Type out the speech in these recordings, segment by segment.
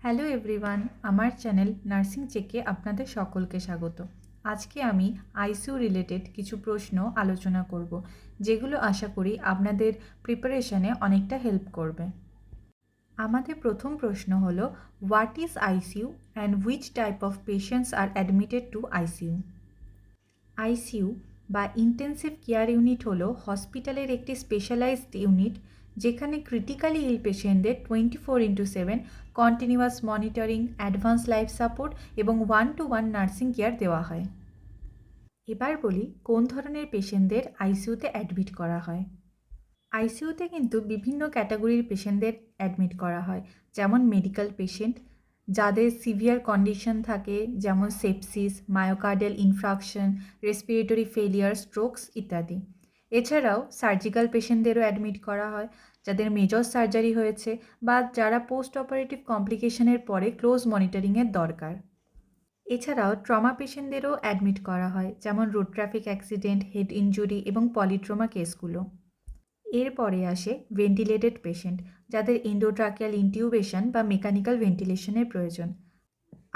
Hello everyone, আমার channel nursing চেকে আপনাদের সকলকে স্বাগত। আজকে আমি আইসিইউ রিলেটেড কিছু প্রশ্ন আলোচনা করব, যেগুলো আশা করি আপনাদের প্রিপারেশনে অনেকটা হেল্প করবে। আমাদের প্রথম প্রশ্ন হলো, what is ICU and which type of patients are admitted to ICU? ICU বা ইন্টেন্সিভ কেয়ার ইউনিট হলো হসপিটালের একটি স্পেশালাইজড ইউনিট, যেখানে ক্রিটিক্যালি ইল পেশেন্টদের 24/7 continuous monitoring, advance life support এবং 1-to-1 নার্সিং কেয়ার দেওয়া হয়। এবার বলি কোন ধরনের পেশেন্টদের আইসিইউতে অ্যাডমিট করা হয়। আইসিইউতে কিন্তু বিভিন্ন ক্যাটাগরির পেশেন্টদের অ্যাডমিট করা হয়, যেমন মেডিকেল পেশেন্ট, যাদের সিভিয়ার কন্ডিশন থাকে, যেমন sepsis, myocardial infraction, respiratory failure, strokes ইত্যাদি। এছাড়াও সার্জিক্যাল পেশেন্টদেরও অ্যাডমিট করা হয়, যাদের মেজর সার্জারি হয়েছে বা যারা পোস্ট অপারেটিভ কমপ্লিকেশনের পরে ক্লোজ মনিটরিংয়ের দরকার। এছাড়াও ট্রমা পেশেন্টদেরও অ্যাডমিট করা হয়, যেমন road traffic accident, head injury এবং পলিট্রমা কেসগুলো। এরপরে আসে ভেন্টিলেটেড পেশেন্ট, যাদের এন্ডোট্রাকিয়াল ইনটিউবেশন বা মেকানিক্যাল ভেন্টিলেশনের প্রয়োজন।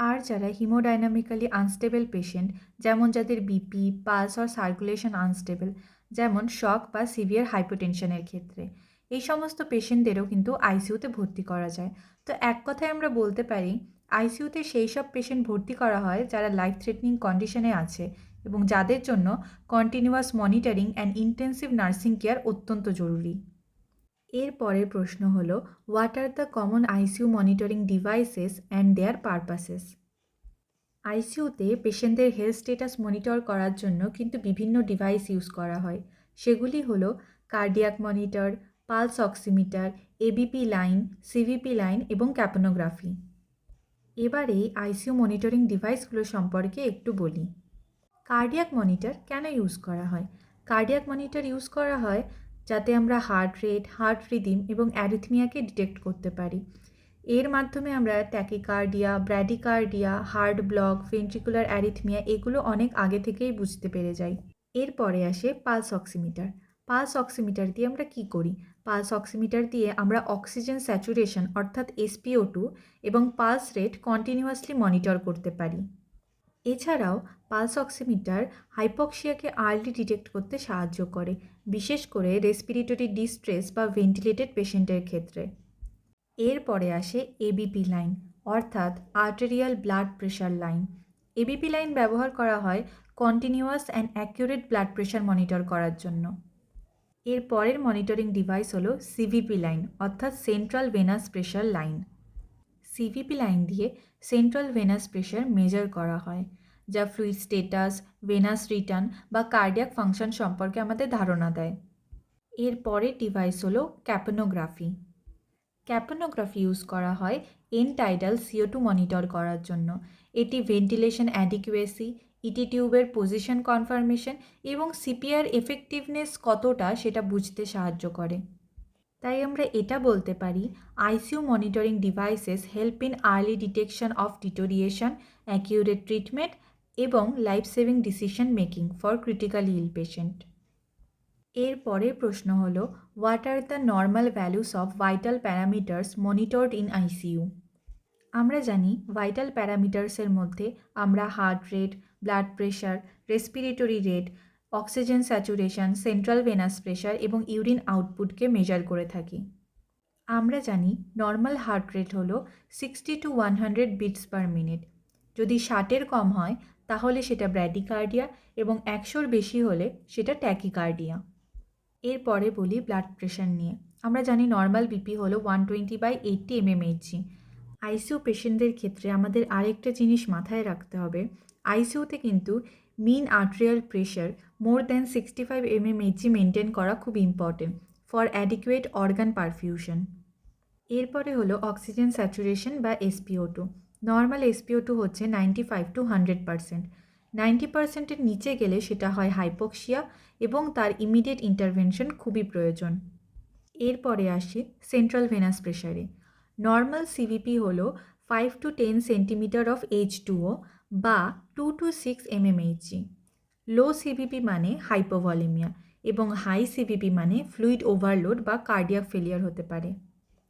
আর যারা হিমোডাইনামিক্যালি আনস্টেবল পেশেন্ট, যেমন যাদের বিপি, পালস আর সার্কুলেশন আনস্টেবল, যেমন শক বা সিভিয়ার হাইপোটেনশনের ক্ষেত্রে, এই সমস্ত পেশেন্টদেরও কিন্তু আইসিইউতে ভর্তি করা যায়। তো এক কথায় আমরা বলতে পারি, আইসিইউতে সেই সব পেশেন্ট ভর্তি করা হয় যারা লাইফ থ্রেটনিং কন্ডিশনে আছে এবং যাদের জন্য continuous monitoring and intensive nursing care অত্যন্ত জরুরি। এর পরের প্রশ্ন হলো, what are the common ICU monitoring devices and their purposes? আইসিইউতে পেশেন্টদের হেলথ স্ট্যাটাস মনিটর করার জন্য কিন্তু বিভিন্ন ডিভাইস ইউজ করা হয়। সেগুলি হলো cardiac monitor, pulse oximeter, ABP line, CVP line এবং ক্যাপনোগ্রাফি। এবারে আইসিইউ মনিটরিং ডিভাইসগুলো সম্পর্কে একটু বলি। কার্ডিয়াক মনিটর কেন ইউজ করা হয়? কার্ডিয়াক মনিটর ইউজ করা হয় যাতে আমরা হার্ট রেট, হার্ট রিদিম এবং অ্যারিথমিয়াকে ডিটেক্ট করতে পারি। এর মাধ্যমে আমরা tachycardia, bradycardia, heart block, ventricular arrhythmia এগুলো অনেক আগে থেকেই বুঝতে পেরে যাই। এরপরে আসে পালস অক্সিমিটার। পালস অক্সিমিটার দিয়ে আমরা কি করি? পালস অক্সিমিটার দিয়ে আমরা অক্সিজেন স্যাচুরেশন অর্থাৎ SpO2 এবং পালস রেট কন্টিনিউয়াসলি মনিটর করতে পারি। এছাড়াও পালস অক্সিমিটার হাইপক্সিয়াকে আর্লি ডিটেক্ট করতে সাহায্য করে, বিশেষ করে রেসপিরেটরি ডিস্ট্রেস বা ভেন্টিলেটেড পেশেন্টের ক্ষেত্রে। এরপরে আসে এবিপি লাইন, অর্থাৎ arterial blood pressure line. ABP line ব্যবহার করা হয় continuous and accurate blood pressure monitor করার জন্য। এর পরের মনিটরিং ডিভাইস হলো সিভিপি লাইন, অর্থাৎ central venous pressure line. CVP line দিয়ে সেন্ট্রাল ভেনাস প্রেশার মেজার করা হয়, যা ফ্লুইড স্টেটাস, ভেনাস রিটার্ন বা কার্ডিয়াক ফাংশন সম্পর্কে আমাদের ধারণা দেয়। এর পরের ডিভাইস হলো ক্যাপনোগ্রাফি। ক্যাপনোগ্রাফি ইউজ করা হয় এনটাইডাল CO2 মনিটর করার জন্য। এটি ভেন্টিলেশন অ্যাডিকুয়েসি, ইটি টিউবের পজিশন কনফার্মেশন এবং সিপিআর এফেক্টিভনেস কতটা সেটা বুঝতে সাহায্য করে। তাই আমরা এটা বলতে পারি, ICU monitoring devices help in early detection of deterioration, accurate treatment এবং life saving decision making for critically ill patient. এর পরের প্রশ্ন হলো, what are the normal values of vital parameters monitored in ICU? আমরা জানি ভাইটাল প্যারামিটার্সের মধ্যে আমরা heart rate, blood pressure, respiratory rate, oxygen saturation, central venous pressure এবং ইউরিন আউটপুটকে মেজার করে থাকি। আমরা জানি নর্মাল হার্ট রেট হলো 60 to 100 বিটস পার মিনিট। যদি 60-এর কম হয় তাহলে সেটা ব্র্যাডিকার্ডিয়া এবং 100-র বেশি হলে সেটা ট্যাকিকার্ডিয়া। এরপরে বলি ব্লাড প্রেশার নিয়ে। আমরা জানি নর্মাল বিপি হলো 120/80 mmHg। আইসিইউ পেশেন্টদের ক্ষেত্রে আমাদের আরেকটা জিনিস মাথায় রাখতে হবে, আইসিইউতে কিন্তু mean arterial pressure more than 65 mmHg maintain করা খুব important for adequate organ perfusion. এরপরে হলো অক্সিজেন স্যাচুরেশন বা SpO2। নর্মাল SpO2 হচ্ছে 95 to 100%। 90%-এর নিচে গেলে সেটা হয় হাইপক্সিয়া এবং তার ইমিডিয়েট ইন্টারভেনশন খুবই প্রয়োজন। এরপরে আসি সেন্ট্রাল ভেনাস প্রেশারে। নর্মাল সিভিপি হলো 5 to 10 সেন্টিমিটার অফ H2O বা 2 to 6 mmHg। লো সিভিপি মানে হাইপোভলিমিয়া এবং হাই সিভিপি মানে ফ্লুইড ওভারলোড বা কার্ডিয়াক ফেলিয়ার হতে পারে।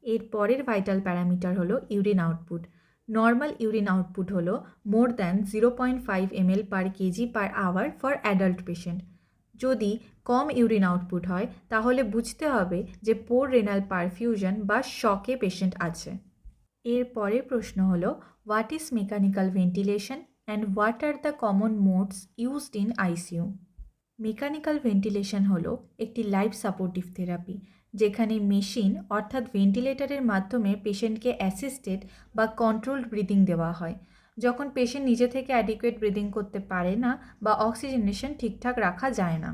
এর পরের ভাইটাল প্যারামিটার হলো urine output. Normal urine output হলো more than 0.5 ml per KG per hour for adult patient. যদি কম ইউরিন আউটপুট হয় তাহলে বুঝতে হবে যে পোর রেনাল পারফিউশন বা শকে পেশেন্ট আছে। এর পরের প্রশ্ন হলো what is mechanical ventilation and what are the common modes used in ICU. Mechanical ventilation হলো একটি লাইফ সাপোর্টিভ থেরাপি, যেখানে মেশিন অর্থাৎ ভেন্টিলেটরের মাধ্যমে পেশেন্টকে অ্যাসিস্টেড বা কন্ট্রোলড ব্রিদিং দেওয়া হয় যখন পেশেন্ট নিজে থেকে অ্যাডিকুয়েট ব্রিদিং করতে পারে না বা অক্সিজেনেশন ঠিকঠাক রাখা যায় না।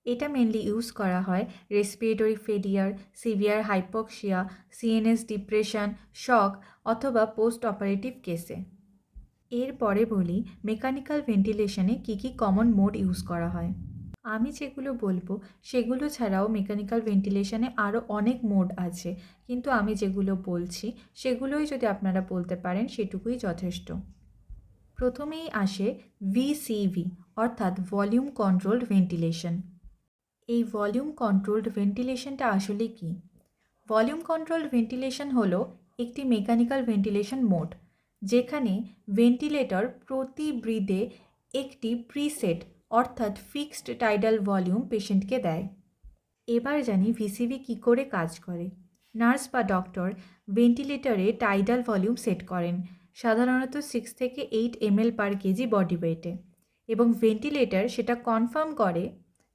এটা মেনলি ইউজ করা হয় respiratory failure, severe hypoxia, CNS depression, shock অথবা পোস্ট অপারেটিভ কেসে। এরপরে বলি মেকানিক্যাল ভেন্টিলেশনে কী কী কমন মোড ইউজ করা হয়। আমি যেগুলো বলবো সেগুলো ছাড়াও মেকানিক্যাল ভেন্টিলেশনে আরও অনেক মোড আছে, কিন্তু আমি যেগুলো বলছি সেগুলোই যদি আপনারা বলতে পারেন সেটুকুই যথেষ্ট। প্রথমেই আসে ভিসিভি অর্থাৎ ভলিউম কন্ট্রোলড ভেন্টিলেশন। এই ভলিউম কন্ট্রোলড ভেন্টিলেশনটা আসলে কি? ভলিউম কন্ট্রোলড ভেন্টিলেশন হলো একটি মেকানিক্যাল ভেন্টিলেশন মোড, যেখানে ভেন্টিলেটর প্রতি ব্রিদে একটি প্রিসেট অর্থাৎ ফিক্সড টাইডাল ভলিউম পেশেন্টকে দেয়। এবার জানি ভিসিভি কী করে কাজ করে। নার্স বা ডক্টর ভেন্টিলেটরে টাইডাল ভলিউম সেট করেন, সাধারণত 6 থেকে 8 ml পার কেজি বডি ওয়েটে, এবং ভেন্টিলেটর সেটা কনফার্ম করে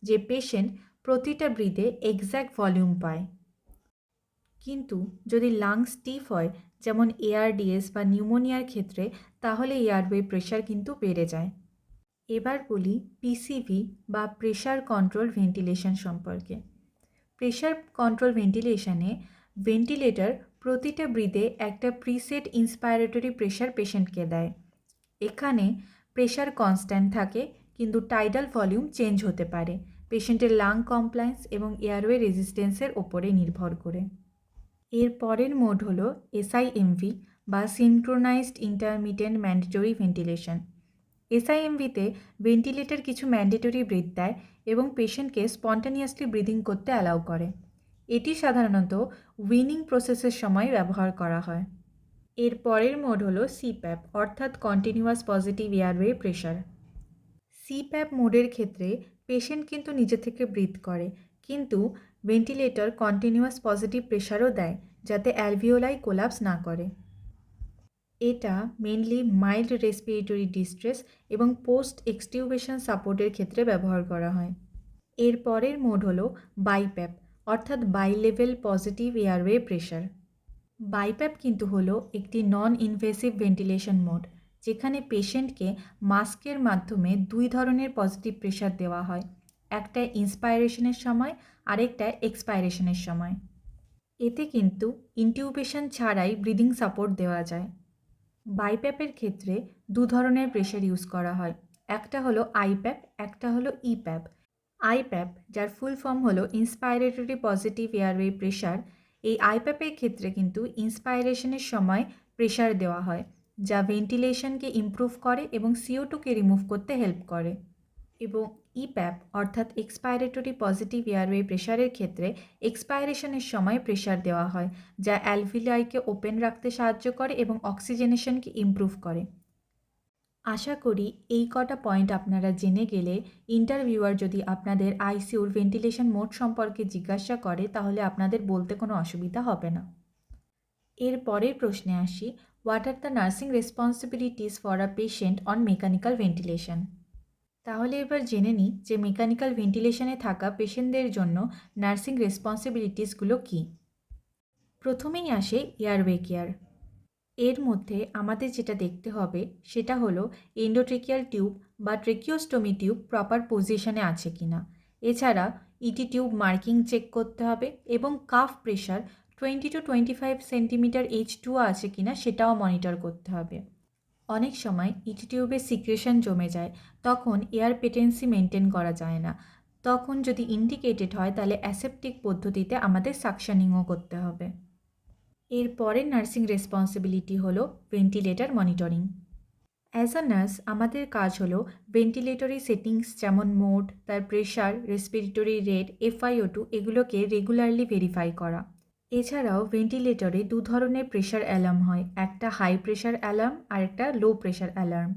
যে পেশেন্ট প্রতিটা ব্রিদে এক্স্যাক্ট ভলিউম পায়। কিন্তু যদি লাংস স্টিফ হয়, যেমন এআরডিএস বা নিউমোনিয়ার ক্ষেত্রে, তাহলে এয়ারওয়ে প্রেশার কিন্তু বেড়ে যায়। এবার বলি পিসিভি বা প্রেশার কন্ট্রোল ভেন্টিলেশন সম্পর্কে। প্রেশার কন্ট্রোল ভেন্টিলেশনে ভেন্টিলেটর প্রতিটা ব্রিদে একটা প্রিসেট ইন্সপাইরেটরি প্রেশার পেশেন্টকে দেয়। এখানে প্রেশার কনস্ট্যান্ট থাকে, কিন্তু টাইডাল ভলিউম চেঞ্জ হতে পারে পেশেন্টের লাং কমপ্লায়েন্স এবং এয়ারওয়ে রেজিস্ট্যান্সের ওপরে নির্ভর করে। এর পরের মোড হলো এসআইএমভি বা সিনক্রোনাইজড ইন্টারমিটেন্ট ম্যান্ডেটরি ভেন্টিলেশন। এসআইএমভিতে ভেন্টিলেটর কিছু ম্যান্ডেটরি ব্রিথ দেয় এবং পেশেন্টকে স্পন্টানিয়াসলি ব্রিদিং করতে অ্যালাউ করে। এটি সাধারণত উইনিং প্রসেসের সময় ব্যবহার করা হয়। এর পরের মোড হলো সিপ্যাপ অর্থাৎ continuous positive airway pressure. CPAP মোডের ক্ষেত্রে পেশেন্ট কিন্তু নিজে থেকে ব্রিথ করে, কিন্তু ভেন্টিলেটর কন্টিনিউয়াস পজিটিভ প্রেশারও দেয় যাতে অ্যালভিওলাই কোলাপস না করে। এটা মেনলি মাইল্ড রেসপিরেটরি ডিস্ট্রেস এবং পোস্ট এক্সটিউবেশন সাপোর্টের ক্ষেত্রে ব্যবহার করা হয়। এর পরের মোড হলো বাইপ্যাপ অর্থাৎ bi level positive airway pressure. BiPAP কিন্তু হলো একটি নন ইনভেসিভ ভেন্টিলেশন মোড, যেখানে পেশেন্টকে মাস্কের মাধ্যমে 2 ধরনের পজিটিভ প্রেশার দেওয়া হয়, একটা ইন্সপাইরেশনের সময় আরেকটা এক্সপাইরেশনের সময়। এতে কিন্তু ইনটিউবেশন ছাড়াই ব্রিদিং সাপোর্ট দেওয়া যায়। বাইপ্যাপের ক্ষেত্রে 2 ধরনের প্রেশার ইউজ করা হয়, একটা হলো আইপ্যাপ, একটা হলো ইপ্যাপ। আইপ্যাপ, যার ফুল ফর্ম হলো ইন্সপাইরেটরি পজিটিভ এয়ারওয়ে প্রেশার, এই আইপ্যাপের ক্ষেত্রে কিন্তু ইন্সপাইরেশনের সময় প্রেশার দেওয়া হয়, যা ভেন্টিলেশনকে ইমপ্রুভ করে এবং CO2কে রিমুভ করতে হেল্প করে। এবং ইপ্যাপ অর্থাৎ এক্সপাইরেটরি পজিটিভ এয়ারওয়ে প্রেশারের ক্ষেত্রে এক্সপাইরেশনের সময় প্রেশার দেওয়া হয়, যা অ্যালভিওলাইকে ওপেন রাখতে সাহায্য করে এবং অক্সিজেনেশনকে ইমপ্রুভ করে। আশা করি এই কটা পয়েন্ট আপনারা জেনে গেলে ইন্টারভিউয়ার যদি আপনাদের আইসিইউর ভেন্টিলেশন মোড সম্পর্কে জিজ্ঞাসা করে তাহলে আপনাদের বলতে কোনো অসুবিধা হবে না। এর পরের প্রশ্নে আসি, what are the nursing responsibilities for a patient on mechanical ventilation. তাহলে এবার জেনে নিই যে মেকানিক্যাল ভেন্টিলেশনে থাকা পেশেন্টদের জন্য নার্সিং রেসপন্সিবিলিটিসগুলো কী। প্রথমেই আসে এয়ারওয়ে কেয়ার। এর মধ্যে আমাদের যেটা দেখতে হবে সেটা হলো এন্ডোট্রেকিয়াল টিউব বা ট্রেকিওস্টোমি টিউব প্রপার পজিশনে আছে কিনা। এছাড়া ইটি টিউব মার্কিং চেক করতে হবে এবং calf pressure 20 to 25 centimetre H2 আছে কিনা সেটাও মনিটর করতে হবে। অনেক সময় ইটি টিউবে সিক্রেশন জমে যায়, তখন এয়ার পেটেন্সি মেনটেন করা যায় না। তখন যদি ইন্ডিকেটেড হয় তাহলে অ্যাসেপটিক পদ্ধতিতে আমাদের সাকশনিংও করতে হবে। এর পরের নার্সিং রেসপন্সিবিলিটি হলো ventilator monitoring. As a nurse আমাদের কাজ হলো ভেন্টিলেটরি সেটিংস যেমন মোড, তার প্রেশার, রেসপিরেটরি রেট, FiO2 এগুলোকে রেগুলারলি ভেরিফাই করা। এছাড়াও ভেন্টিলেটরে দু ধরনের প্রেশার অ্যালার্ম হয়, একটা হাই প্রেশার অ্যালার্ম আর একটা low pressure alarm.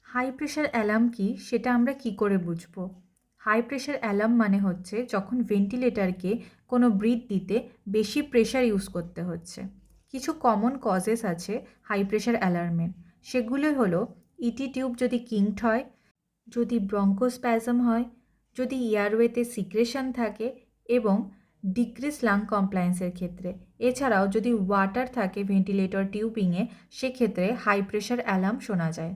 High pressure alarm কি সেটা আমরা কি করে বুঝব? হাই প্রেশার অ্যালার্ম মানে হচ্ছে যখন ভেন্টিলেটরকে কোনো ব্রিথ দিতে বেশি প্রেশার ইউজ করতে হচ্ছে। কিছু কমন কজেস আছে হাই প্রেশার অ্যালার্মের, সেগুলো হলো ইটি টিউব যদি কিঙ্কড হয়, যদি ব্রঙ্কোস্প্যাজম হয়, যদি এয়ারওয়েতে সিক্রেশন থাকে এবং ডিক্রিজ লাং কমপ্লায়েন্সের ক্ষেত্রে। এছাড়াও যদি ওয়াটার থাকে ভেন্টিলেটর টিউবিংয়ে, সেক্ষেত্রে হাই প্রেশার অ্যালার্ম শোনা যায়।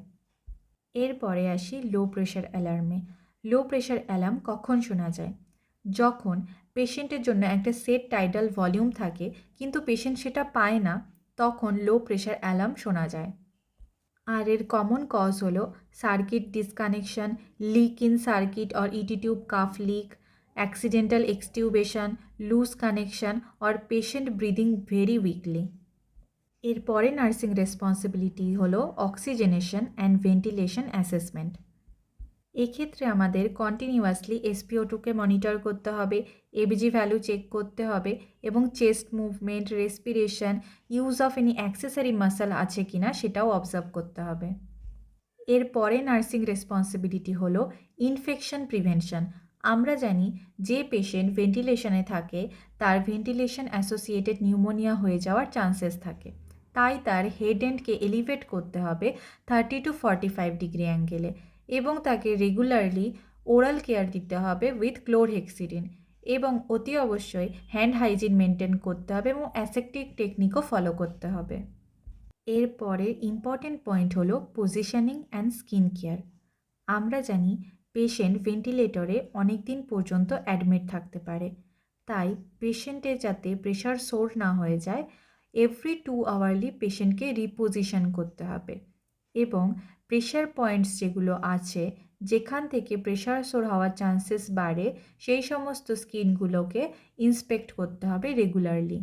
এরপরে আসি লো প্রেশার অ্যালার্মে। লো প্রেশার অ্যালার্ম কখন শোনা যায়? যখন পেশেন্টের জন্য একটা সেট টাইডাল ভলিউম থাকে কিন্তু পেশেন্ট সেটা পায় না, তখন লো প্রেশার অ্যালার্ম শোনা যায়। আর এর কমন কজ হলো circuit disconnection, leak in circuit or ET tube cuff leak, accidental extubation, loose connection or patient breathing very weakly. এরপরে নার্সিং রেসপন্সিবিলিটি হলো অক্সিজেনেশন অ্যান্ড ভেন্টিলেশন অ্যাসেসমেন্ট। এক্ষেত্রে আমাদের কন্টিনিউয়াসলি SpO2কে মনিটর করতে হবে, এবিজি ভ্যালু চেক করতে হবে এবং chest movement, respiration, use of any accessory muscle আছে কিনা সেটাও অবজার্ভ করতে হবে। এরপরে নার্সিং রেসপন্সিবিলিটি হলো ইনফেকশন প্রিভেনশন। আমরা জানি যে পেশেন্ট ভেন্টিলেশনে থাকে তার ভেন্টিলেশন অ্যাসোসিয়েটেড নিউমোনিয়া হয়ে যাওয়ার চান্সেস থাকে, তাই তার হেড এন্ডকে এলিভেট করতে হবে 30 to 45 ডিগ্রি অ্যাঙ্গেলে এবং তাকে রেগুলারলি ওরাল কেয়ার দিতে হবে উইথ ক্লোরহেক্সিডিন এবং অতি অবশ্যই হ্যান্ড হাইজিন মেনটেন করতে হবে এবং অ্যাসেপটিক টেকনিকও ফলো করতে হবে। এরপরে ইম্পর্টেন্ট পয়েন্ট হলো পজিশনিং অ্যান্ড স্কিন কেয়ার। আমরা জানি পেশেন্ট ভেন্টিলেটরে অনেক দিন পর্যন্ত অ্যাডমিট থাকতে পারে, তাই পেশেন্টের যাতে প্রেশার সোর না হয়ে যায়, এভরি 2 আওয়ারলি পেশেন্টকে রিপোজিশন করতে হবে এবং প্রেশার পয়েন্টস যেগুলো আছে যেখান থেকে প্রেশার সোর হওয়ার চান্সেস বাড়ে সেই সমস্ত স্কিনগুলোকে ইন্সপেক্ট করতে হবে রেগুলারলি।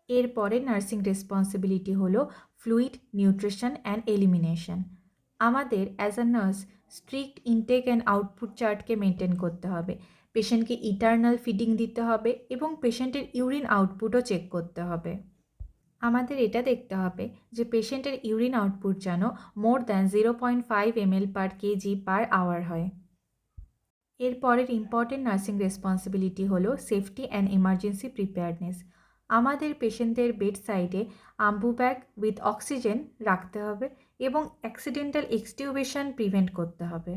এরপরে নার্সিং রেসপন্সিবিলিটি হলো ফ্লুইড নিউট্রিশন অ্যান্ড এলিমিনেশন। আমাদের as a nurse strict intake and output চার্টকে মেনটেন করতে হবে, পেশেন্টকে ইটারনাল ফিডিং দিতে হবে এবং পেশেন্টের ইউরিন আউটপুটও চেক করতে হবে। আমাদের এটা দেখতে হবে যে পেশেন্টের ইউরিন আউটপুট যেন মোর দ্যান 0.5 ml/kg/hour হয়। এরপরের ইম্পর্টেন্ট নার্সিং রেসপন্সিবিলিটি হলো সেফটি অ্যান্ড এমার্জেন্সি প্রিপেয়ারনেস। আমাদের পেশেন্টদের বেড সাইডে আম্বু ব্যাগ উইথ অক্সিজেন রাখতে হবে এবং অ্যাক্সিডেন্টাল এক্সটিউবেশন প্রিভেন্ট করতে হবে।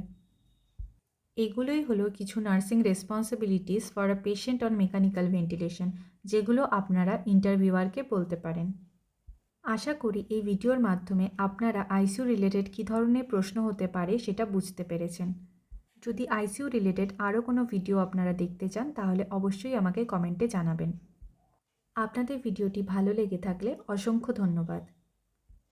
এগুলোই হলো কিছু nursing responsibilities for a patient on mechanical ventilation, যেগুলো আপনারা ইন্টারভিউয়ারকে বলতে পারেন। আশা করি এই ভিডিওর মাধ্যমে আপনারা আইসিইউ রিলেটেড কী ধরনের প্রশ্ন হতে পারে সেটা বুঝতে পেরেছেন। যদি আইসিইউ রিলেটেড আরও কোনো ভিডিও আপনারা দেখতে চান তাহলে অবশ্যই আমাকে কমেন্টে জানাবেন। আপনাদের ভিডিওটি ভালো লেগে থাকলে অসংখ্য ধন্যবাদ।